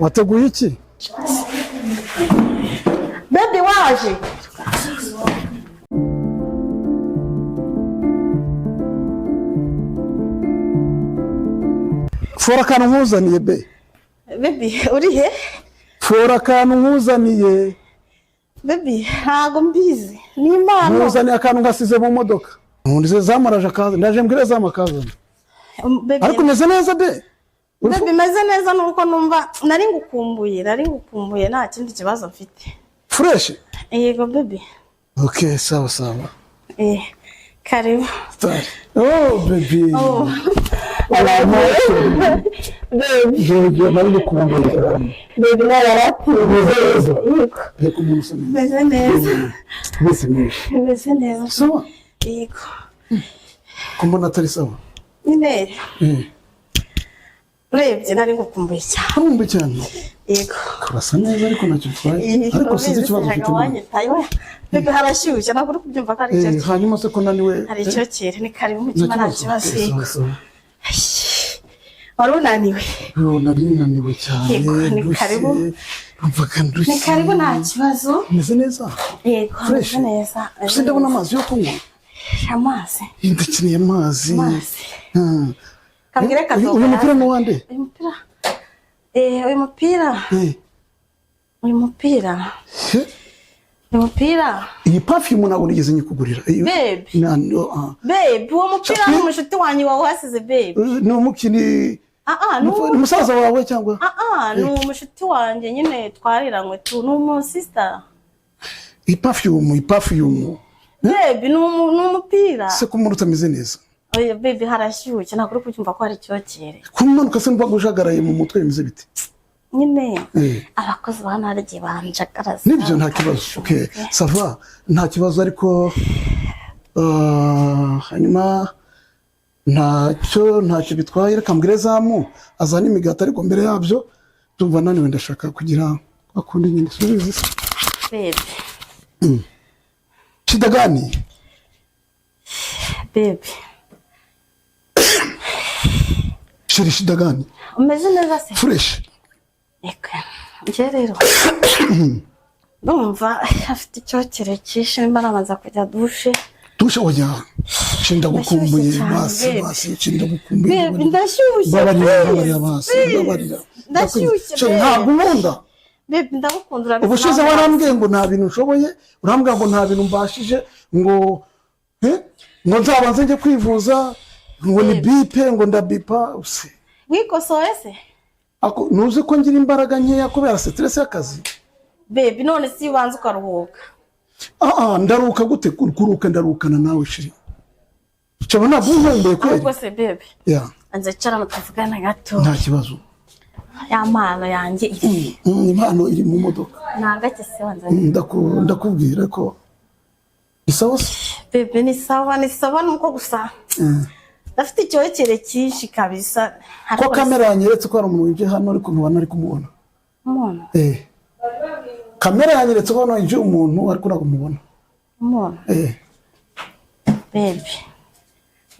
wateguye iki? Baby waje. Fora kantu nkuzaniye be. Baby uri he? Fora kantu nkuzaniye. Baby ntago mbizi. Ni impano. Nkuzaniye akantu ngasize mu modoka. Nkundize zamaraje akaza. Ndaje mbwire zamakaza. Baby. Ariko meze neza be. Baby meze neza nuko numva nari ngukumbuye nta kindi kibazo mfite. Fresh? Yego baby. Okay, sawa. Karibu. Oh baby. Oh. Baby, nari ngukumbuye. Baby narapfuye. Yego meze neza. Meze neza. Sawa? Yego. Kumbona atari sawa? Nyine. Urebye nari ngukumbuye cyane. Kumbe cyane. Yego. Kurasa neza ariko nacyo twaye. Ariko sinzi ikibazo ufite. Baby harashyushye ntabwo uri kubyumva ko ari cyo. Hanyuma se ko naniwe. Hari icyo kire ni karibu mu kimana kibazo. Wari unaniwe. Nari naniwe cyane. Ni karibu. Mvuga ndushye. Ni karibu nta kibazo. Meze neza. Yego, meze neza. Ndabona amazi yo kunywa. Amazi. Ndakeneye amazi. Kambwire kadoga. Uyu mupira ni wande? Uyu mupira. Iyi perfume ntabwo nigeze nyikugurira. Babe. Babe, uwo mupira ni umushuti wanyu wawe wasize babe. Ni umukini. Ni umusaza wawe cyangwa? Ni umushuti wanjye nyine twariranywe tu, ni umu sister. Iyi perfume. Babe, ni umupira. Se ko umuntu utameze neza. Oya baby harashyushye ntabwo uri kucyumva ko hari cyokere. Kumanuka se mva gujagaraye mu mutwe bimeze bite? Nyine abakozi banarye banjagaraza. Nibyo nta kibazo. Okay, sava nta kibazo ariko hanyuma ntacyo bitwaye reka mbwire zamu azana imigati ariko mbere yabyo tumva naniwe ndashaka kugira akundi nyine subize. Baby. Shida gani? Baby. Shida gani? Umeze neza se? Fresh. Nje rero. Ndumva afite icyokere cyinshi mbarabanza kujya dushe. Dushe oya. Shinda gukumbuye basi shinda gukumbuye. Baby ndashyushye. Babarira basi. Ndashyushye. Ntabwo nkunda. Baby ndagukundira. Ubushize warambwiye ngo nta bintu nshoboye, urambwira ngo nta bintu mbashije ngo nzabanze njye kwivuza ngo ni bipe ngo ndabipa use. Wikosoye se? Nuzi ko ngira imbaraga nkeya kubera stress y'akazi. Baby none si ubanza ukaruhuka. Ndaruka gute kuruka ndarukana nawe shiri. Cyabona buntombe kweli. Ubwo se baby. Anze cyarana tuvugana gato. Nta kibazo. Ya mpano yanjye iri. Impano iri mu modoka. Nagake se wanza. Ndakubwira ko isawa se. Baby ni sawa nuko gusa. Dafite icyokere cyinshi kabisa. Ko kamera yanyeretse ko ari umuntu wije hano ariko ntubana ari kumubona. Umuntu? Kamera yanyeretse ko hano yije umuntu ariko ntabwo mubona. Umuntu? Baby.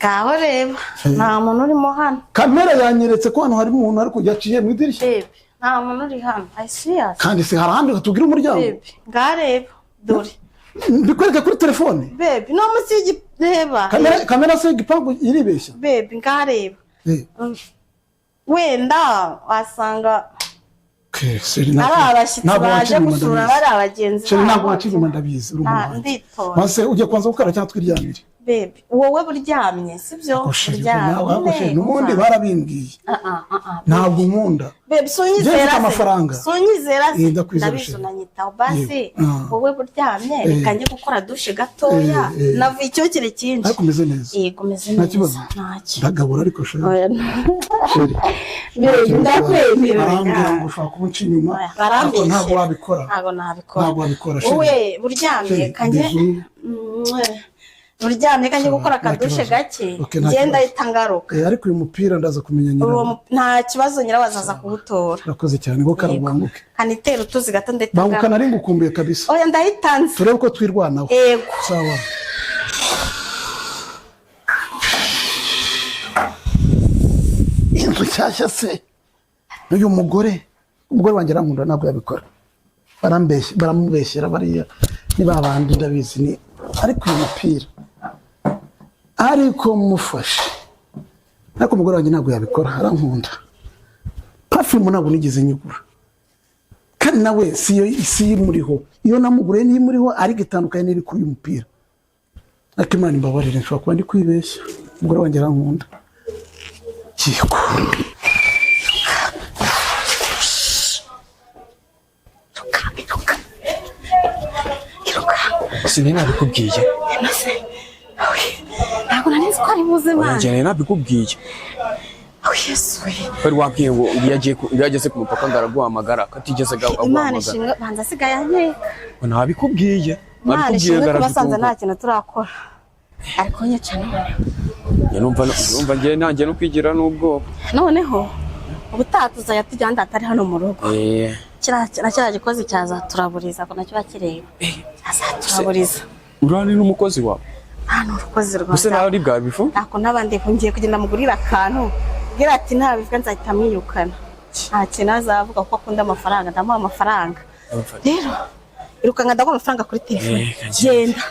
Gaho reba. Nta muntu urimo hano. Kamera yanyeretse ko hano hari umuntu ariko yaciye mu idirishya. Baby. Nta muntu uri hano. I serious. Kandi se harahandi tugira umuryango. Baby. Gareba. Dore. Mbikwereka kuri telefone. Baby, no musigi reba. Kamera se igipangu iribeshya. Baby, ngareba. Wenda wasanga abashyitsi baje gusura bari abagenzi. Cyo ntabwo wacinyuma ndabizi ndito. Mase ujye kwanza gukara cyangwa twiryamire. Baby, wowe buryamye sibyo? Buryamye. N'ubundi barabimbwiye. Ntabwo nkunda. Baby, sonyizera amafaranga. Sonyizera ndabizunanyitaho basi. Wowe buryamye reka njye gukora dushe gatoya. Navuye icyokere cyinshi. Ariko meze neza. Yego meze neza. Ntacyo. Ndagabura ariko sheri. Sheri. Baby, ndakwemera. Arambwira ngo ushaka kunca inyuma. Ntabwo wabikora. Ntabwo wabikora sheri. Wowe buryamye kanje. Uryamye kanje gukora akadushe gake ngenda itangaruka. Ariko uyu mupira ndaza kumenya nyirawo. Nta kibazo nyirawo azaza kuwutora. Urakoze cyane ngo karabanguke. Kanitera utuzi gato ndetanga. Banguka nari ngukumbuye kabisa. Oya ndahitanze. Turebe ko twirwanaho. Yego. Sawa. Inzu cyashya se. Uyu mugore umugore wanjye arankunda ntabwo yabikora baramubeshyera bariya ni babandi ndabizi ni ariko uyu mupira ariko mufashe ariko umugore wanjye ntabwo yabikora arankunda perfume ntabwo nigeze nyigura kandi nawe si imuriho iyo namugure ni imuriho ariko itandukanye n'iri kuri uyu mupira ariko Imana imbabarire nshobora kuba ndi kwibeshya umugore wanjye arankunda yego Sini nabikubwiye ntabwo nari nzi ko ari buzima njye nabikubwiye Yesu bari wabwiye ngo iyo ageze ku mupaka ngaraguhamagara katigeze Imana ishimwe banza asigaye anyeka nabikubwiye Imana ishimwe kubasanze nta kintu turakora ariko nyacane numva njye nanjye no kwigira n'ubwoba noneho ubutatuza yatujyanda atari hano mu rugo kiriya gikozi cyazaturaburiza ko nacyo bakireba azaturaburiza urani n'umukozi wawe hano urukozi rwose gusa nawe ari bwa bifu ntako n'abandi ngiye kugenda mugurira akantu bwira ati nta bivuga nzahita mwirukana nta kintu azavuga kuko akunda amafaranga ndamuha amafaranga rero irukanga ndaguha amafaranga kuri telefone genda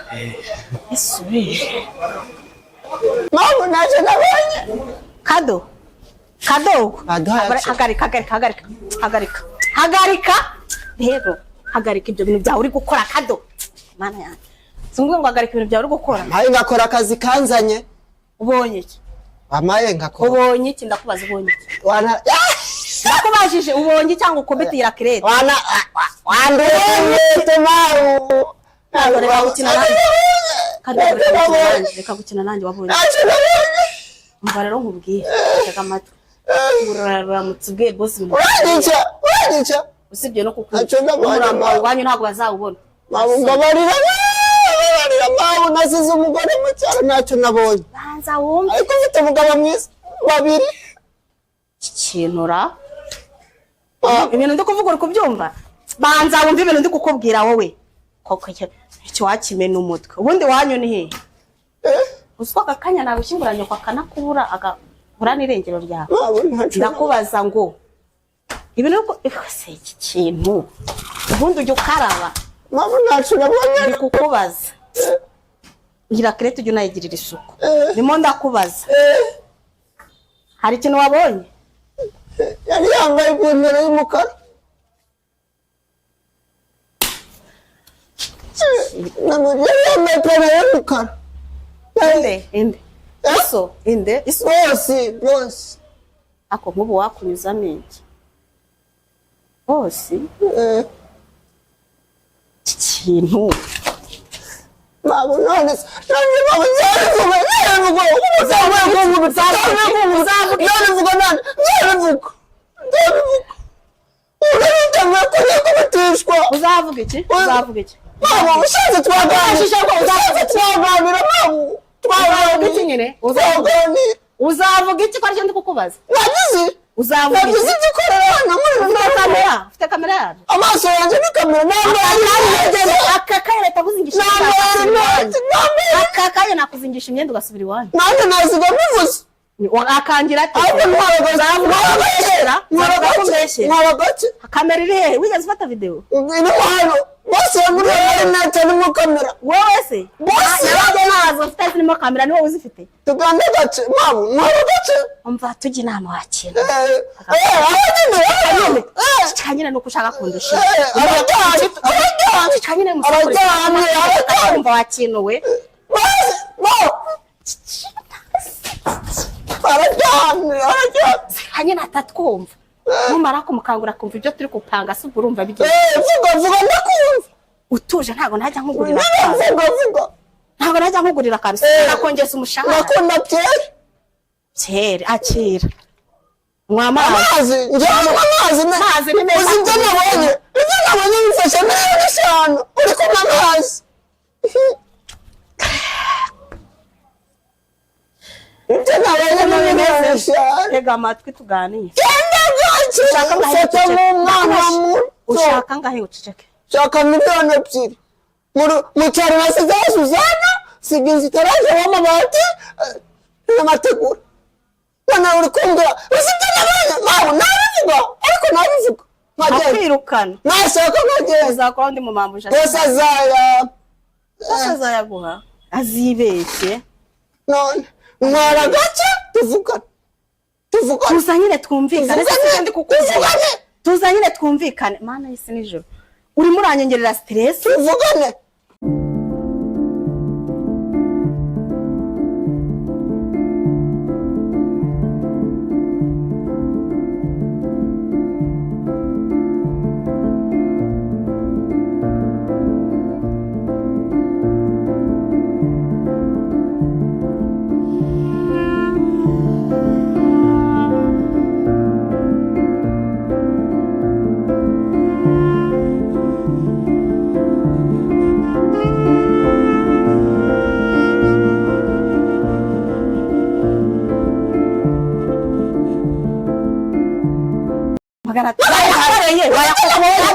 Yesu Mama naje nabonye kado hagarika rero hagarika ibyo bintu byawe uri gukora kado mana yanjye singuye ngo hagarika ibintu byawe uri gukora mpaye ngakora akazi kanzanye ubonye iki amaye ngakora ubonye iki ndakubaza ubonye iki wana ndakubajije ubonye cyangwa ukombetira kirete wana mawu ntabwo reka gukina nanjye kandi reka gukina nanjye wabonye umva rero nkubwiye tega amatwi uraramutse ubwiye bosi wanyica usibye no kukugira umurambo wawe wanyu ntabwo bazawubona mbabarira mawu nasize umugore mu cyaro ntacyo nabonye banza wumve ariko mfite umugabo mwiza babiri kintura ibintu ndi kuvuga uri kubyumva banza wumve ibintu ndi kukubwira wowe koko icyo wakimena umutwe ubundi wanyu ni hehe uswa akanya nawe ushyinguranye kwa kanakubura agahura n'irengero ryawe ndakubaza ngo ibintu se iki kintu ubundi ujya ukaraba mabu ntacyo nabonye ndi kukubaza ngira kirete ujya unayigirira isuku ndimo ndakubaza hari ikintu wabonye yari yambaye ipantaro y'umukara yari yambaye ipantaro y'umukara inde bose ako nk'ubu wakunyuzamo iki bose ikintu mabu none mabu uzavuga iki mabu ushaze twaganira mabu twavuga iki nyine uzavuga iki ko aricyo ndi kukubaza nagize uzavuga iki igikorera hano ufite kamera yaje amaso yanjye ni kamera aka kanya leta kuzingisha aka kanya nakuzingisha imyenda ugasubira iwanyu nanjye naziga bivuze akangira ati kamera iri hehe wigeze ufata video iri hano bose muri interineti harimo kamera wowe se nawe nazo ufite zirimo kamera ni wowe uzifite tugande gace mabu mwaro gace umva tujya inama wakira kanyine nuko ushaka kundusha kanyine umva wakinuwe kanyine atatwumva numara kumukangura kumva ibyo turi kupanga se urumva bigiye vuga ndakumva utuje ntago najya nkugurira vuga ntago najya nkugurira akantu nakongeza umushahara nakunda cyera akira amazi njyana amazi ni meza uzi ibyo nabonye bifasha miliyoni 5 uri kunywa amazi ibyo nabonye miliyoni 5 tega amatwi tuganire ushaka ngahe uceceke shaka miliyoni 2 mu cyaro nasize Suzana siginzi itaraje w'amabati n'amategura none uri kumbwira usibye nabonye mabu nabivuga ariko nabivuga Nakwirukana. Nashaka nkagenda. Uzakora ndi mu mambuje. Bose azayaguha. Azibeshye. None mwara gace tuvugana. Tuzanyire twumvikane. Tuzanyire twumvikane. Mana y'isi nijoro. Uri muranyengerera stress. Tuvugane.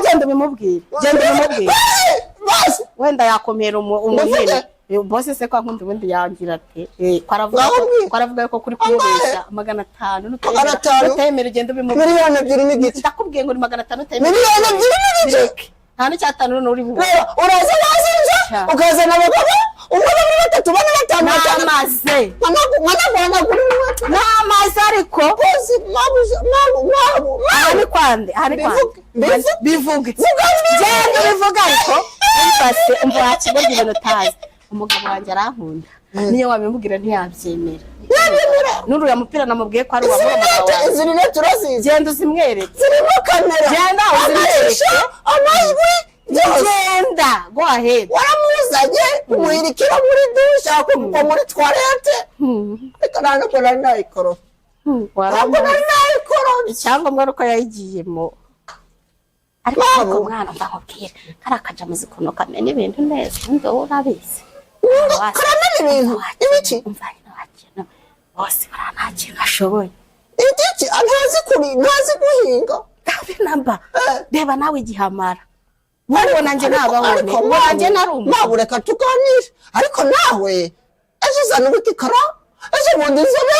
Genda bimubwire. Wenda yakomera umuhene. Boss se kwa nkundi wundi yangira ati kwaravuga ko kuri kumubesha 500 utemera ugenda bimubwire. Miliyoni 2 n'igice. Ndakubwiye ngo ni 500 utemera. Miliyoni 2 n'igice. Nta n'cyatanu nuri buho. Uraza bazinja ukazana abagabo umwe batatu bane batanu amaze. N'amazi ariko bosi mabu ari kwande bivuga genda bivuga ariko bifase umva akigorya ibintu tazi umugabo wanjye arankunda niyo wabimubwira ntiyabyemera nuru ya mupira namubwiye ko ari wa mugabo zirine turazize genda uzimwereke zirimo kamera genda uzimwereke amajwi genda go ahead waramuzanye umuhirikira muri dusha kuko muri toilette kanana ko nayikoro icyangombwa nuko yayigiyemo ariko umwana ndakubwira karakaja muzikuno kamene ibintu neza ndo urabizi karamene ibintu ibiki umvanye n'abakino bose baranakira ashoboye igiki ntazi guhinga kandi namba reba nawe igihamara mubona nje nababone wanje narumva nabureka tuganira ariko nawe azizana ubikikara azibundi nzobe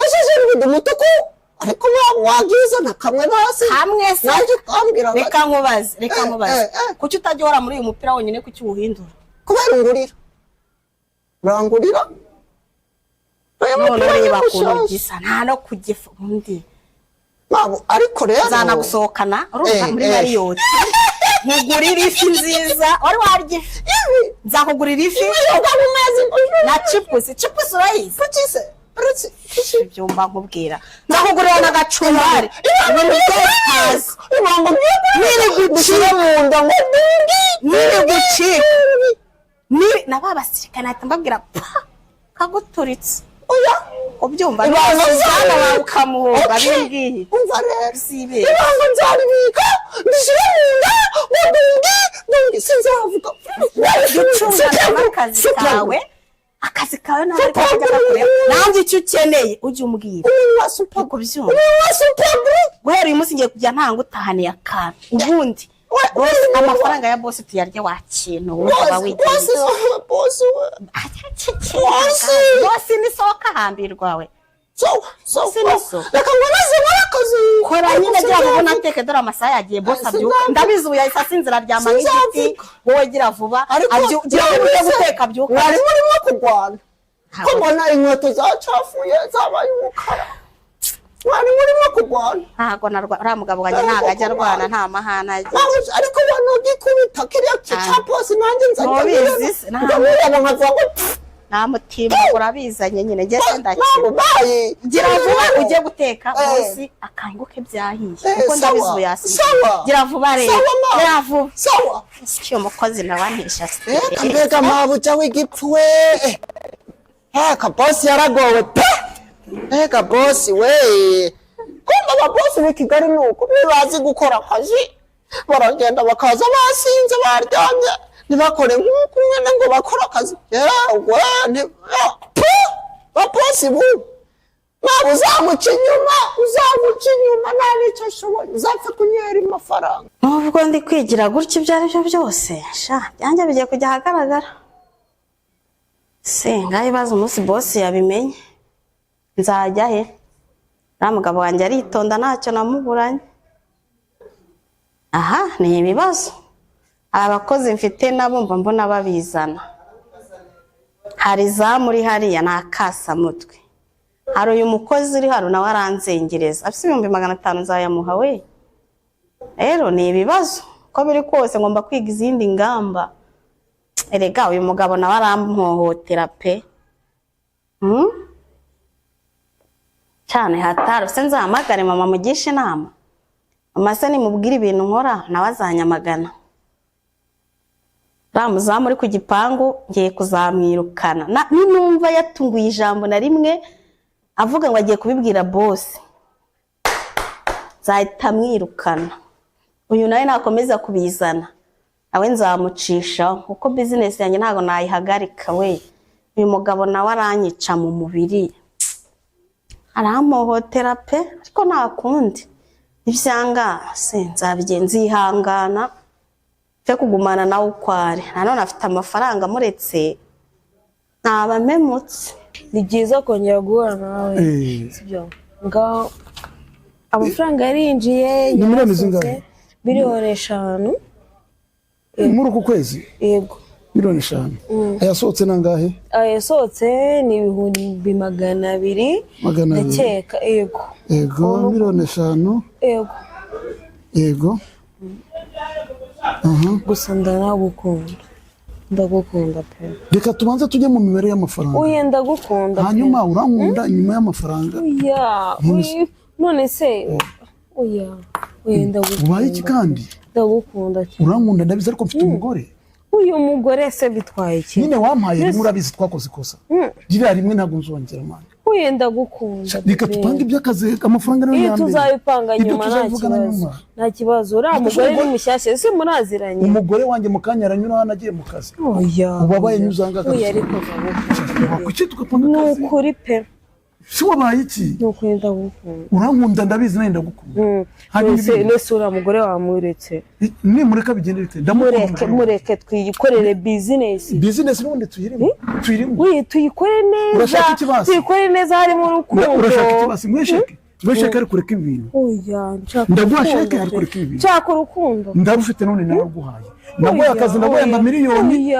azizana umutuku ariko wagize nakamwe basi hamwe se naje kwambira reka nkubaze kuki utajyora muri uyu mupira wonyine kuki uhindura kubera urangurira none reba kuntu gisa nta no kugifa undi mabo ariko rero zana gusohokana urumva muri mariyoti nkugurira ifi nziza wari warye nzakugurira ifi na chips urayizi Aretse ibyumba nkubwira nzakugurira na gacumbari ibintu byose ibanga niri gucira mu nda ngo niri gucika ni nababasirikana ati mbabwira kaguturitse oya ubyumva nzana bamuhoga bimbwiye umva rero sibe ibanga nzaribika ndishira mu nda ngo dungi sinzavuga akazi kawe nawe nanjye icyo ukeneye ujye umbwira kubyumva guhera uyu munsi ngiye kujya ntanga utahaniye akantu ubundi amafaranga ya boss tuyarye wa kintu waba wigiye boss ni soka hambirwa we reka ngo naze warakoze kora nyine byabo ubona ateke dore amasaha yagiye boss abyuka ndabizi ubu yahise asinzira aryama nk'igiti wowe gira vuba gira ujye guteka byuka wari murimo kurwana ko mbona inkweto zacafuye zabaye umukara wari murimo kurwana ntago uriya mugabo wanjye ntago ajya arwana nta mahana agira ariko wanogikubita kiriya cya bosi nanjye nzajya nkavuga ngo nta mutima urabizanye nyine ngeze ndakira bayi gira vuba ujye guteka bosi akanguke byahiye kuko ndabizi ubu yasize gira vuba rero gira vuba sawa icyo mukozi nabanisha mbega mabuja w'igipfu we ka bosi yaragowe pe mbega bosi we kumva ababosi b'i Kigali nuko nibazi gukora akazi baragenda bakaza basinze baryamye ntibakore nk'uko umwe ngo bakora akazi yewe babosi bu ntabwo uzamuca inyuma nta n'icyo ashoboye uzapfa kunyera amafaranga nubwo ndi kwigira gutya ibyo ari byo byose byanjye bigiye kujya ahagaragara ngaho ibibazo umunsi bosi yabimenye nzajya he uriya mugabo wanjye aritonda ntacyo namuburanye aha ni ibibazo abakozi mfite nabo mba mbona babizana hari za muri hariya nakasa mutwe hari uyu mukozi uri hano nawe aranzengereza afite 500 nzayamuha we rero ni ibibazo ko biri kose ngomba kwiga izindi ngamba erega uyu mugabo nawe arampohotera pe cyane hataro se nzahamagare mama mugisha inama mama se nimubwira ibintu nkora nawe azanyamagana ramuzamu uri ku gipangu ngiye kuzamwirukana ninumva yatunguye ijambo na rimwe avuga ngo agiye kubibwira boss zahita mwirukana uyu nawe nakomeza kubizana nawe nzamucisha kuko business yanjye ntago nayihagarika we uyu mugabo nawe aranyica mu mubiri aramuhotera pe ariko nakundi ivyanga nzabigenza ihangana cyo kugumana nawe ukware nanone afite amafaranga muretse naba memutse ni byiza kongera guhura nawe sibyo ngaho amafaranga yarinjiye ni miliyoni zingahe miliyoni 5 muri uku kwezi yego miliyoni 5 ayasohotse nangahe ayasohotse ni 200 ndakeka yego miliyoni 5 yego gusa ndagukunda pe reka tubanze tujye mu mibare y'amafaranga uye ndagukunda hanyuma urankunda nyuma y'amafaranga none se uye ndagukunda ubaye iki kandi ndagukunda urankunda ndabizi ariko mfite umugore uyu mugore se bitwaye iki nyine wampaye rimwe urabizi twakoze ikosa gira rimwe ntabwo nzongera manje uye ndagukunda reka tupange iby'akazi amafaranga nayo yambere tuzabipanga nyuma nta kibazo uriya mugore ni mushyashya se muraziranye umugore wanjye mu kanya aranyura hano agiye mu kazi ubabaye nyuzanga uye ariko kuki tukapanga akazi ni ukuri pe si wabaye iki ni ukuri ndagukunda urankunda ndabizi nawe ndagukunda nese uriya mugore wamuretse nimureka bigende bite mureke twiyikorere business n'ubundi tuyirimo tuyikore neza tuyikore neza harimo urukundo urashaka ikibasi mwesheke ariko ureka ibintu ndaguha sheke ariko ureka ibintu nshaka urukundo ndarufite none naraguhaye naguhaye akazi ndaguhemba miliyoni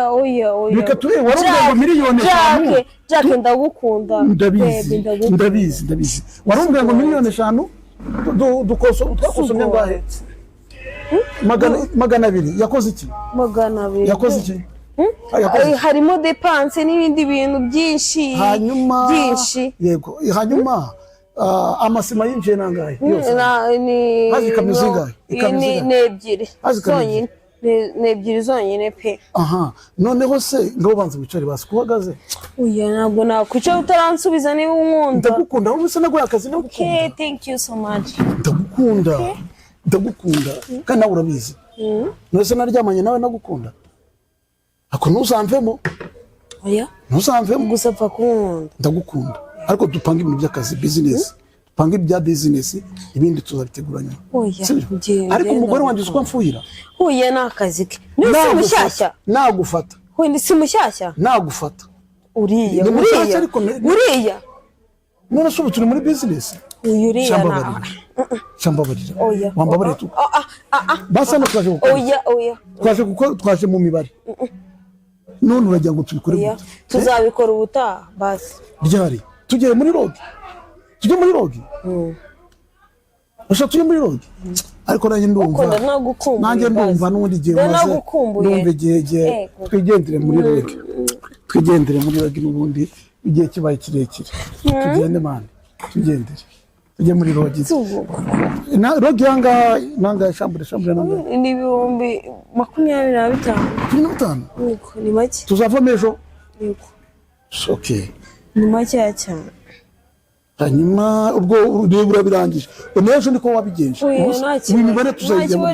reka turebe warumbwira miliyoni 5 Jacques ndagukunda ndabizi warumbwira ngo miliyoni 5 twakosomye ngahe 200 yakoze iki 200 yakoze iki harimo dépense n'ibindi bintu byinshi yego hanyuma amasima yinjiye nangahe yose ni hazi kamizingahe nebyiri zonyine pe noneho se ngo banze wicare basi kuhagaze uya ntabwo nakwicara utaransubiza niba unkunda ndagukunda wowe se naguhaye akazi ndagukunda okay thank you so much ndagukunda kandi nawe urabizi nose naryamanye nawe nagukunda ako ntuzamvemo oya ntuzamvemo gusa pfa kunkunda ndagukunda ariko dupanga ibintu by'akazi business dupanga ibya business ibindi tuzabiteguranya ariko umugore wanjye uko mfuhira huye n'akazi ke nisi mushyashya nagufata huye si mushyashya nagufata uriya none se ubu turi muri business uriya shambabarira wambabarira tu basa no twaje gukora twaje mu mibare none uragira ngo tubikore tuzabikora ubutaha basi ryari tujye muri rogi Usha tujye muri rogi ariko nanjye ndumva nanjye ndumva n'undi gihe maze ndumva igihe twigendere muri rogi n'ubundi igihe kibaye kirekire tugende mane tujye muri rogi rogi nanga shambure nanga ni 25 ni make tuzava mejo okay ni make cyane hanyuma ubwo ureba birangije unejo niko wabigenje imibare tuzayijya mu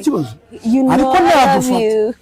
kibazo ariko nagufata